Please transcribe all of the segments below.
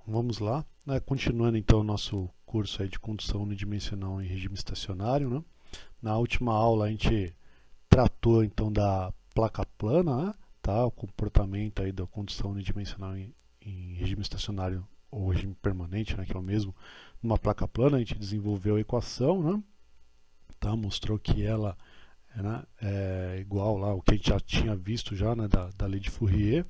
vamos lá, né? Continuando então o nosso curso aí de condução unidimensional em regime estacionário, né? Na última aula a gente tratou então da placa plana, né? Tá? O comportamento aí da condução unidimensional em regime estacionário ou regime permanente, né? Que é o mesmo numa placa plana. A gente desenvolveu a equação, né? Tá? Mostrou que ela, né, é igual lá o que a gente já tinha visto já, né, da lei de Fourier.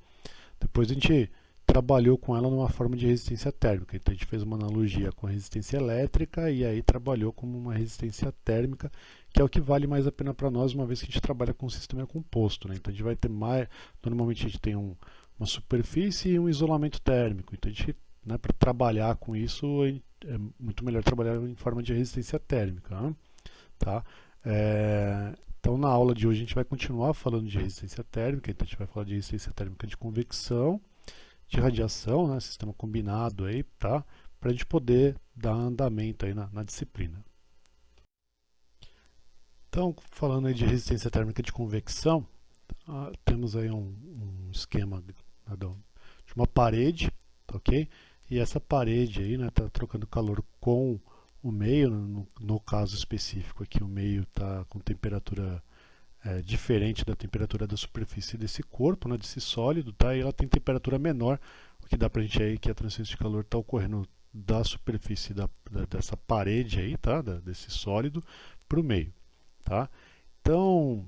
Depois a gente trabalhou com ela numa forma de resistência térmica. Então a gente fez uma analogia com a resistência elétrica e aí trabalhou como uma resistência térmica, que é o que vale mais a pena para nós, uma vez que a gente trabalha com um sistema composto, né? Então a gente vai ter mais, normalmente a gente tem uma superfície e um isolamento térmico. Então a gente, né, para trabalhar com isso, é muito melhor trabalhar em forma de resistência térmica, né? Tá? Então na aula de hoje a gente vai continuar falando de resistência térmica, então a gente vai falar de resistência térmica de convecção, de radiação, né, sistema combinado aí, tá? Para a gente poder dar andamento aí na disciplina. Então, falando aí de resistência térmica de convecção, temos aí um esquema, né, de uma parede, tá, ok? E essa parede aí, né, tá trocando calor com o meio, no caso específico aqui o meio está com temperatura diferente da temperatura da superfície desse corpo, né, desse sólido, tá? E ela tem temperatura menor, o que dá pra gente aí que a transferência de calor está ocorrendo da superfície dessa parede aí, tá? Desse sólido para o meio, tá? Então,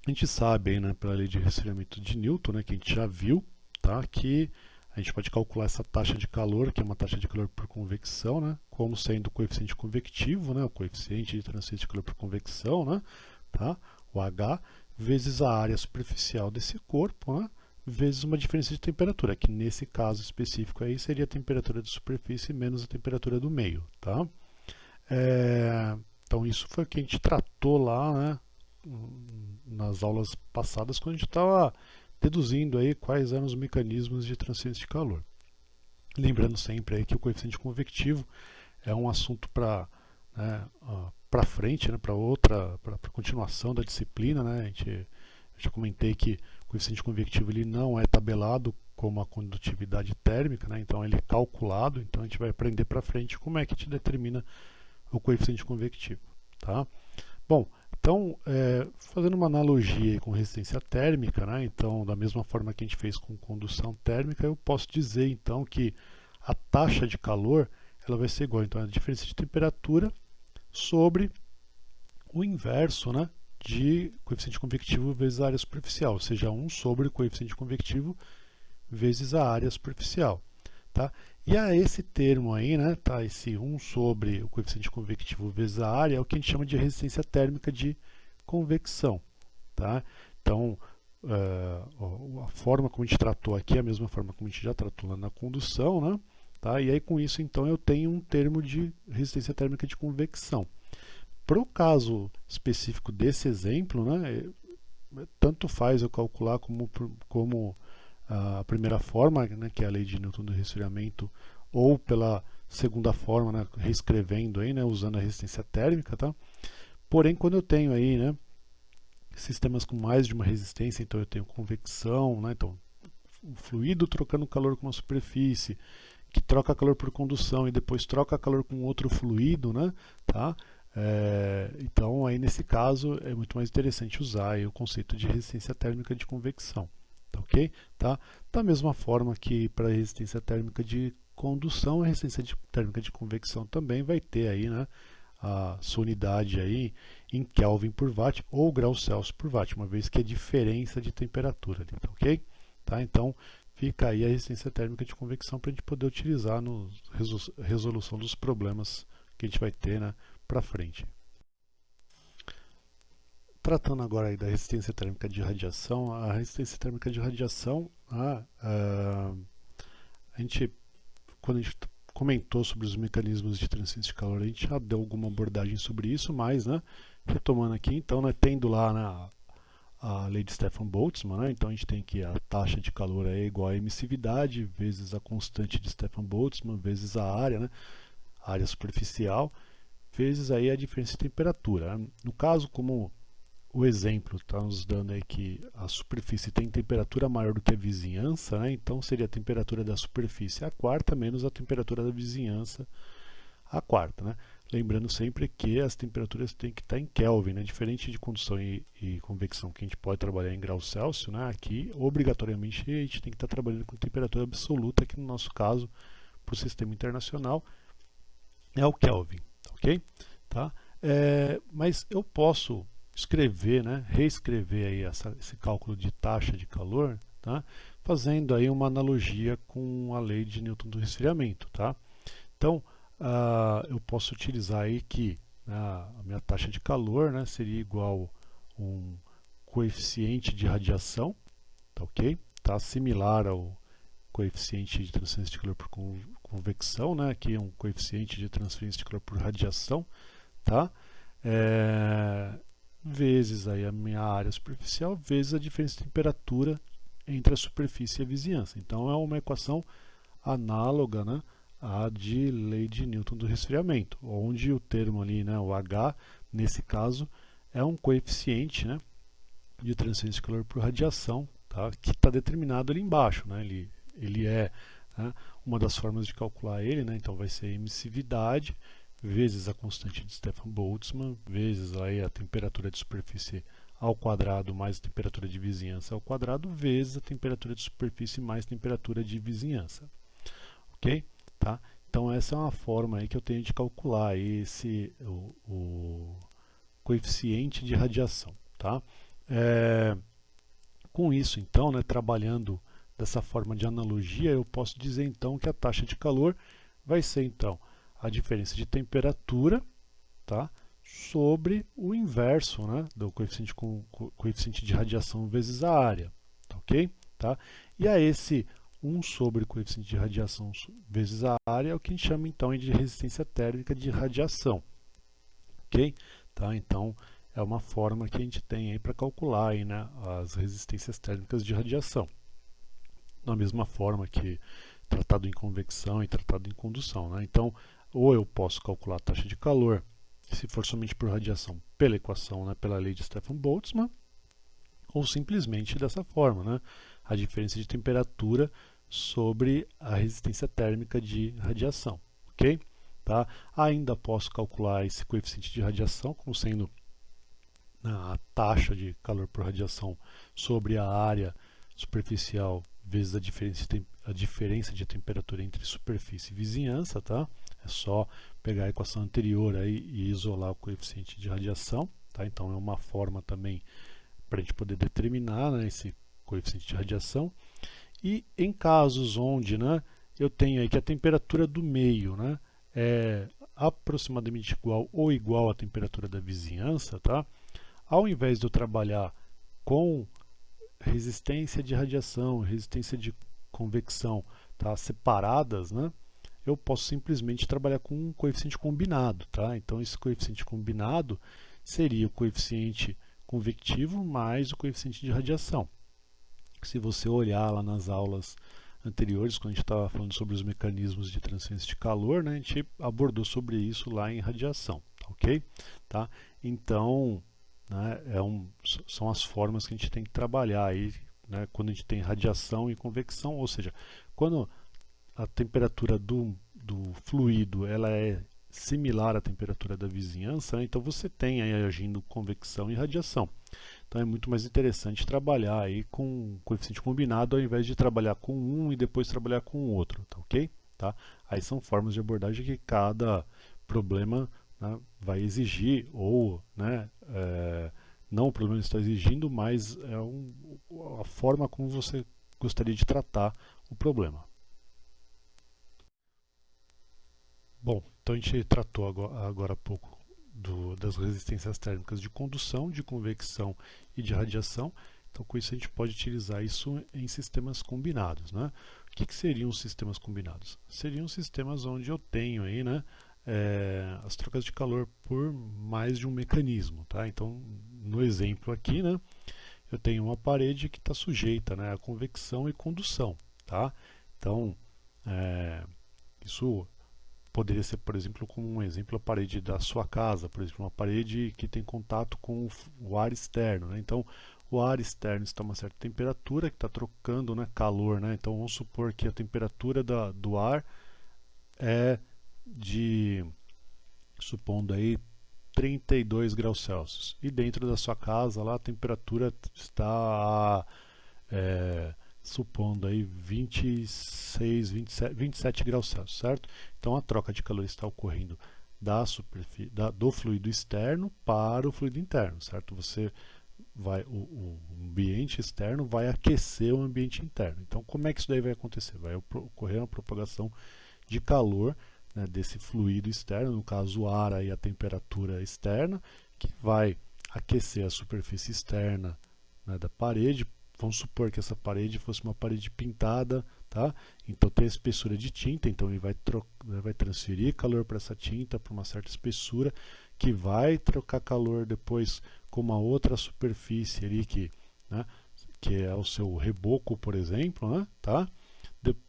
a gente sabe aí, né, pela lei de resfriamento de Newton, né, que a gente já viu, tá? Que a gente pode calcular essa taxa de calor, que é uma taxa de calor por convecção, né, como sendo o coeficiente convectivo, né, o coeficiente de transferência de calor por convecção, né, tá? O H, vezes a área superficial desse corpo, né, vezes uma diferença de temperatura, que nesse caso específico aí seria a temperatura de superfície menos a temperatura do meio, tá? Então isso foi o que a gente tratou lá, né, nas aulas passadas, quando a gente estava deduzindo aí quais eram os mecanismos de transferência de calor. Lembrando sempre aí que o coeficiente convectivo é um assunto para, né, para frente, né, para continuação da disciplina, né? Eu já comentei que o coeficiente convectivo ele não é tabelado como a condutividade térmica, né? Então ele é calculado. Então a gente vai aprender para frente como é que a gente determina o coeficiente convectivo, tá? Bom, então fazendo uma analogia com resistência térmica, né? Então da mesma forma que a gente fez com condução térmica, eu posso dizer então que a taxa de calor ela vai ser igual, então a diferença de temperatura sobre o inverso, né, de coeficiente convectivo vezes a área superficial, ou seja, 1 sobre o coeficiente convectivo vezes a área superficial. Tá? E a esse termo aí, né, tá, esse 1 sobre o coeficiente convectivo vezes a área, é o que a gente chama de resistência térmica de convecção. Tá? Então, a forma como a gente tratou aqui é a mesma forma como a gente já tratou lá na condução, né? Tá? E aí com isso então eu tenho um termo de resistência térmica de convecção. Para o caso específico desse exemplo, né, tanto faz eu calcular como a primeira forma, né, que é a lei de Newton do resfriamento, ou pela segunda forma, né, reescrevendo aí, né, usando a resistência térmica, tá? Porém, quando eu tenho aí, né, sistemas com mais de uma resistência, então eu tenho convecção, né, então o fluido trocando calor com uma superfície, que troca calor por condução e depois troca calor com outro fluido, né, tá? Então, aí nesse caso, é muito mais interessante usar aí o conceito de resistência térmica de convecção, tá ok? Tá? Da mesma forma que para a resistência térmica de condução, a resistência térmica de convecção também vai ter aí, né, a sua unidade aí em Kelvin por watt ou graus Celsius por watt, uma vez que é diferença de temperatura ali, tá ok? Tá? Então, fica aí a resistência térmica de convecção para a gente poder utilizar na resolução dos problemas que a gente vai ter, né, para frente. Tratando agora aí da resistência térmica de radiação, a resistência térmica de radiação, a gente, quando a gente comentou sobre os mecanismos de transferência de calor, a gente já deu alguma abordagem sobre isso, mas, né, retomando aqui, então, né, tendo lá, né, a lei de Stefan Boltzmann, né, então a gente tem que a taxa de calor é igual à emissividade vezes a constante de Stefan Boltzmann vezes a área, né, a área superficial, vezes aí a diferença de temperatura. No caso, como o exemplo está nos dando aí que a superfície tem temperatura maior do que a vizinhança, né? Então seria a temperatura da superfície a quarta menos a temperatura da vizinhança a quarta, né? Lembrando sempre que as temperaturas têm que estar em Kelvin, né? Diferente de condução e convecção, que a gente pode trabalhar em graus Celsius, né? Aqui, obrigatoriamente, a gente tem que estar trabalhando com temperatura absoluta, que no nosso caso, para o sistema internacional, é o Kelvin, ok? Tá? Mas eu posso escrever, né? Reescrever aí esse cálculo de taxa de calor, tá? Fazendo aí uma analogia com a lei de Newton do resfriamento, tá? Então, eu posso utilizar aí que a minha taxa de calor, né, seria igual a um coeficiente de radiação, tá ok? Tá similar ao coeficiente de transferência de calor por convecção, né? Aqui é um coeficiente de transferência de calor por radiação, tá? Vezes aí a minha área superficial vezes a diferença de temperatura entre a superfície e a vizinhança. Então é uma equação análoga, né, a de lei de Newton do resfriamento, onde o termo ali, né, o H, nesse caso, é um coeficiente, né, de transferência de calor por radiação, tá, que está determinado ali embaixo, né, ele é, né, uma das formas de calcular ele, né, então vai ser a emissividade vezes a constante de Stefan Boltzmann, vezes aí a temperatura de superfície ao quadrado mais a temperatura de vizinhança ao quadrado, vezes a temperatura de superfície mais temperatura de vizinhança. Ok? Tá? Então essa é uma forma aí que eu tenho de calcular aí o coeficiente de radiação. Tá? Com isso, então, né, trabalhando dessa forma de analogia, eu posso dizer então que a taxa de calor vai ser então a diferença de temperatura, tá, sobre o inverso, né, do coeficiente de radiação vezes a área. Tá, ok? Tá? E a esse 1 sobre o coeficiente de radiação vezes a área é o que a gente chama então de resistência térmica de radiação. Ok? Tá? Então é uma forma que a gente tem aí para calcular aí, né, as resistências térmicas de radiação. Da mesma forma que tratado em convecção e tratado em condução, né? Então, ou eu posso calcular a taxa de calor, se for somente por radiação, pela equação, né, pela lei de Stefan Boltzmann, ou simplesmente dessa forma, né, a diferença de temperatura sobre a resistência térmica de radiação, ok? Tá? Ainda posso calcular esse coeficiente de radiação como sendo a taxa de calor por radiação sobre a área superficial vezes a diferença de temperatura entre superfície e vizinhança, tá? É só pegar a equação anterior aí e isolar o coeficiente de radiação, tá? Então é uma forma também para a gente poder determinar, né, esse coeficiente de radiação. E em casos onde, né, eu tenho aí que a temperatura do meio, né, é aproximadamente igual ou igual à temperatura da vizinhança, tá? Ao invés de eu trabalhar com resistência de radiação, resistência de convecção, tá, separadas, né, eu posso simplesmente trabalhar com um coeficiente combinado, tá? Então esse coeficiente combinado seria o coeficiente convectivo mais o coeficiente de radiação. Se você olhar lá nas aulas anteriores, quando a gente estava falando sobre os mecanismos de transferência de calor, né, a gente abordou sobre isso lá em radiação, ok? Tá? Então, né, são as formas que a gente tem que trabalhar aí, né, quando a gente tem radiação e convecção, ou seja, quando a temperatura do fluido ela é similar à temperatura da vizinhança, né, então você tem aí agindo convecção e radiação. Então é muito mais interessante trabalhar aí com coeficiente combinado ao invés de trabalhar com um e depois trabalhar com o outro, tá ok? Tá? Aí são formas de abordagem que cada problema, né, vai exigir ou, né, não o problema está exigindo, mas é a forma como você gostaria de tratar o problema. Bom, então a gente tratou agora há pouco das resistências térmicas de condução, de convecção e de radiação. Então, com isso, a gente pode utilizar isso em sistemas combinados, né? O que seriam os sistemas combinados? Seriam sistemas onde eu tenho aí, né, as trocas de calor por mais de um mecanismo, tá? Então, no exemplo aqui, né, eu tenho uma parede que está sujeita, né, a convecção e condução, tá? Então, isso poderia ser, por exemplo, como um exemplo, a parede da sua casa, por exemplo, uma parede que tem contato com o ar externo, né? Então, o ar externo está a uma certa temperatura que está trocando, né, calor, né? Então, vamos supor que a temperatura do ar é de, supondo aí, 32 graus Celsius. E dentro da sua casa, lá a temperatura está supondo aí 26, 27, 27 graus Celsius, certo? Então a troca de calor está ocorrendo do fluido externo para o fluido interno, certo? O ambiente externo vai aquecer o ambiente interno. Então como é que isso daí vai acontecer? Vai ocorrer uma propagação de calor, né, desse fluido externo, no caso o ar aí a temperatura externa, que vai aquecer a superfície externa, né, da parede. Vamos supor que essa parede fosse uma parede pintada, tá? Então tem a espessura de tinta, então ele vai transferir calor para essa tinta, para uma certa espessura, que vai trocar calor depois com uma outra superfície ali né, que é o seu reboco, por exemplo, né, tá?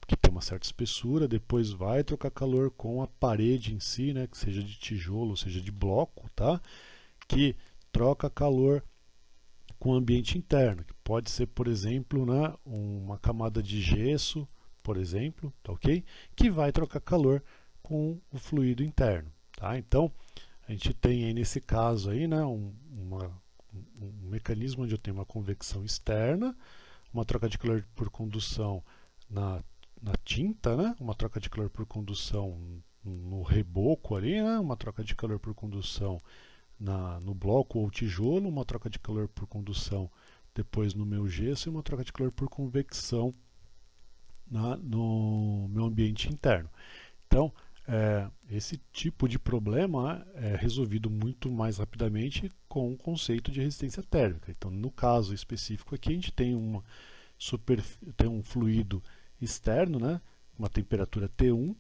Que tem uma certa espessura, depois vai trocar calor com a parede em si, né, que seja de tijolo, ou seja de bloco, tá? Que troca calor com o ambiente interno, que pode ser, por exemplo, né, uma camada de gesso, por exemplo, tá ok? Que vai trocar calor com o fluido interno, tá? Então, a gente tem aí nesse caso aí, né, um mecanismo onde eu tenho uma convecção externa, uma troca de calor por condução na tinta, né, uma troca de calor por condução no reboco ali, né, uma troca de calor por condução no bloco ou tijolo, uma troca de calor por condução depois no meu gesso e uma troca de calor por convecção no meu ambiente interno. Então, esse tipo de problema é resolvido muito mais rapidamente com o conceito de resistência térmica. Então, no caso específico aqui, a gente tem um fluido externo, né, uma temperatura T1,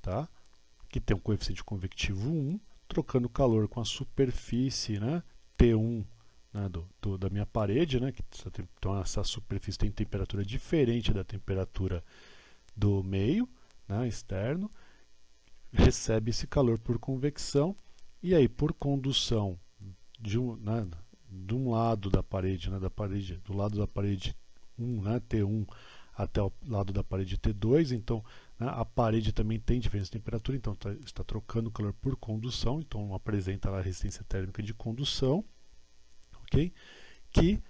tá, que tem um coeficiente convectivo 1, trocando calor com a superfície, né, T1, né, da minha parede, né, então essa superfície tem temperatura diferente da temperatura do meio, né, externo, recebe esse calor por convecção e aí por condução de um lado da parede, né, do lado da parede 1, né, T1, até o lado da parede T2, então, né, a parede também tem diferença de temperatura, então está trocando calor por condução, então apresenta a resistência térmica de condução, ok? Que,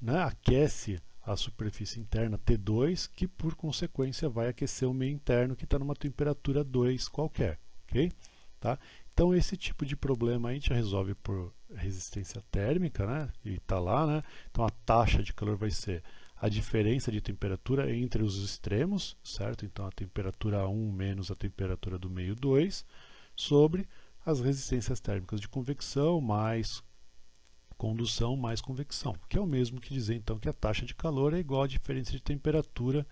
né, aquece a superfície interna T2, que por consequência vai aquecer o meio interno que está numa temperatura 2 qualquer, ok? Tá? Então esse tipo de problema a gente resolve por resistência térmica, né? E está lá, né? Então a taxa de calor vai ser a diferença de temperatura entre os extremos, certo? Então a temperatura 1 menos a temperatura do meio 2, sobre as resistências térmicas de convecção mais condução mais convecção, que é o mesmo que dizer então que a taxa de calor é igual à diferença de temperatura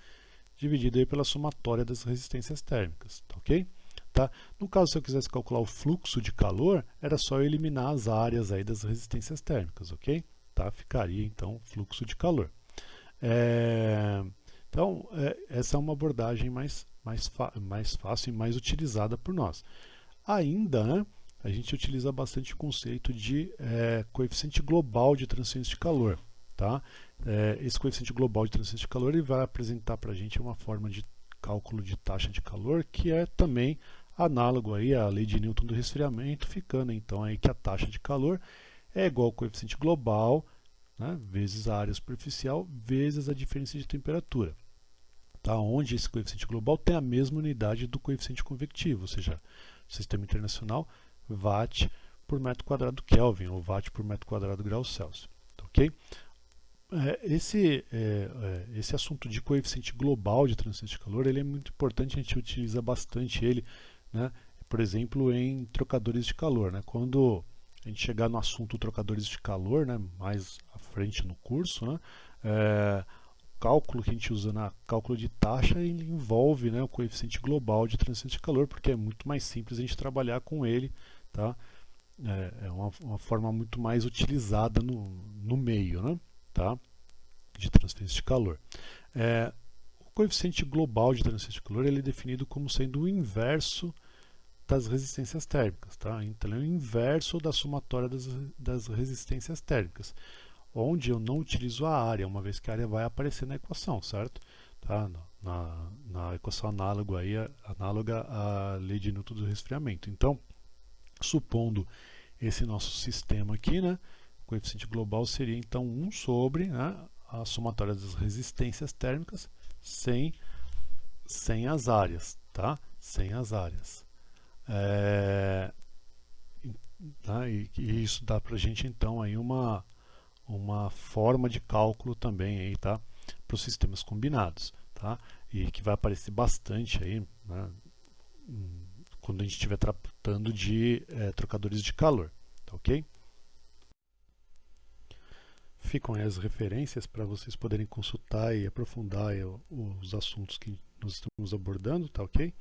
dividida aí pela somatória das resistências térmicas, tá ok? Tá? No caso, se eu quisesse calcular o fluxo de calor, era só eu eliminar as áreas aí das resistências térmicas, ok? Tá? Ficaria então fluxo de calor. Então, essa é uma abordagem mais fácil e mais utilizada por nós. Ainda, né, a gente utiliza bastante o conceito de coeficiente global de transferência de calor. Tá? Esse coeficiente global de transferência de calor ele vai apresentar para a gente uma forma de cálculo de taxa de calor que é também análogo aí à lei de Newton do resfriamento, ficando então aí que a taxa de calor é igual ao coeficiente global, né, vezes a área superficial vezes a diferença de temperatura, tá? Onde esse coeficiente global tem a mesma unidade do coeficiente convectivo, ou seja, o sistema internacional Watt por metro quadrado Kelvin ou Watt por metro quadrado grau Celsius, ok? Esse assunto de coeficiente global de transferência de calor ele é muito importante, a gente utiliza bastante ele, né, por exemplo, em trocadores de calor, né? Quando a gente chegar no assunto trocadores de calor, né, mais à frente no curso, né, o cálculo que a gente usa na cálculo de taxa ele envolve, né, o coeficiente global de transferência de calor, porque é muito mais simples a gente trabalhar com ele, tá? É uma forma muito mais utilizada no meio, né, tá? De transferência de calor. O coeficiente global de transferência de calor ele é definido como sendo o inverso das resistências térmicas, tá? Então é o inverso da somatória das resistências térmicas, onde eu não utilizo a área, uma vez que a área vai aparecer na equação, certo? Tá? Na equação análoga à lei de Newton do resfriamento. Então, supondo esse nosso sistema aqui, né, o coeficiente global seria então 1 sobre, né, a somatória das resistências térmicas sem as áreas, tá? Sem as áreas. Tá? E isso dá para a gente então aí uma forma de cálculo também aí, tá? Para os sistemas combinados, tá? E que vai aparecer bastante aí, né, quando a gente estiver tratando de trocadores de calor, tá ok? Ficam aí as referências para vocês poderem consultar e aprofundar aí os assuntos que nós estamos abordando, tá ok?